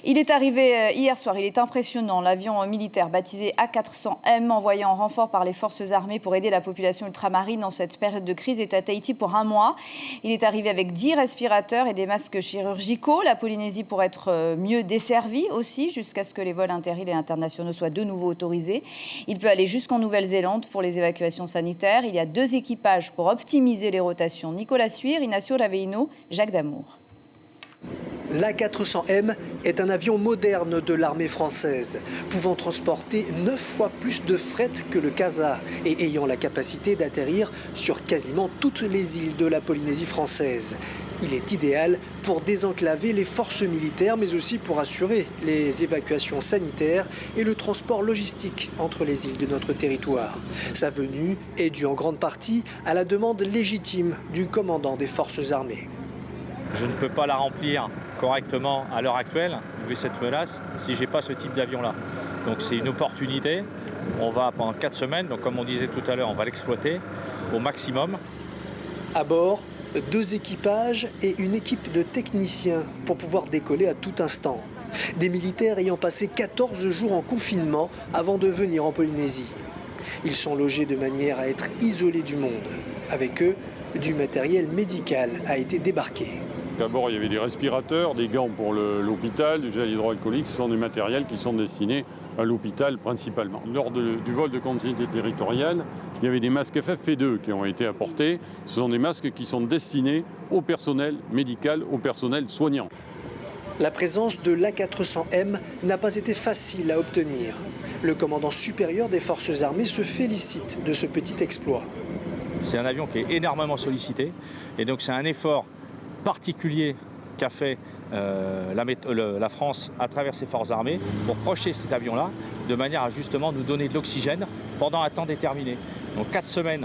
Il est arrivé hier soir, il est impressionnant. L'avion militaire baptisé A400M, envoyé en renfort par les forces armées pour aider la population ultramarine en cette période de crise, est à Tahiti pour 1 mois. Il est arrivé avec 10 respirateurs et des masques chirurgicaux. La Polynésie pourrait être mieux desservie aussi, jusqu'à ce que les vols intérieurs et internationaux soient de nouveau autorisés. Il peut aller jusqu'en Nouvelle-Zélande pour les évacuations sanitaires. Il y a 2 équipages pour optimiser les rotations. Nicolas Suire, Ignacio Raveino, Jacques Damour. L'A400M est un avion moderne de l'armée française, pouvant transporter 9 fois plus de fret que le CASA et ayant la capacité d'atterrir sur quasiment toutes les îles de la Polynésie française. Il est idéal pour désenclaver les forces militaires, mais aussi pour assurer les évacuations sanitaires et le transport logistique entre les îles de notre territoire. Sa venue est due en grande partie à la demande légitime du commandant des forces armées. Je ne peux pas la remplir correctement à l'heure actuelle, vu cette menace, si je n'ai pas ce type d'avion-là. Donc c'est une opportunité. On va pendant 4 semaines, donc comme on disait tout à l'heure, on va l'exploiter au maximum. À bord, 2 équipages et une équipe de techniciens pour pouvoir décoller à tout instant. Des militaires ayant passé 14 jours en confinement avant de venir en Polynésie. Ils sont logés de manière à être isolés du monde. Avec eux, du matériel médical a été débarqué. D'abord, il y avait des respirateurs, des gants pour l'hôpital, du gel hydroalcoolique. Ce sont des matériels qui sont destinés à l'hôpital principalement. Lors du vol de continuité territoriale, il y avait des masques FFP2 qui ont été apportés. Ce sont des masques qui sont destinés au personnel médical, au personnel soignant. La présence de l'A400M n'a pas été facile à obtenir. Le commandant supérieur des forces armées se félicite de ce petit exploit. C'est un avion qui est énormément sollicité et donc c'est un effort particulier qu'a fait la France à travers ses forces armées pour projeter cet avion-là de manière à justement nous donner de l'oxygène pendant un temps déterminé. Donc 4 semaines,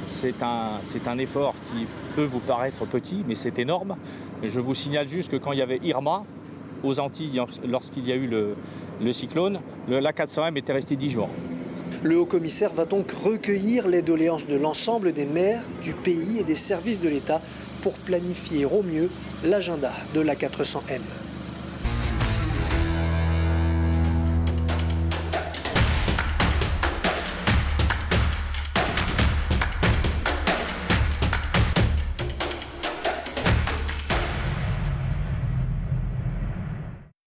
c'est un effort qui peut vous paraître petit, mais c'est énorme. Et je vous signale juste que quand il y avait Irma aux Antilles, lorsqu'il y a eu le cyclone, l'A400M était resté 10 jours. Le haut-commissaire va donc recueillir les doléances de l'ensemble des maires, du pays et des services de l'État pour planifier au mieux l'agenda de l'A400M.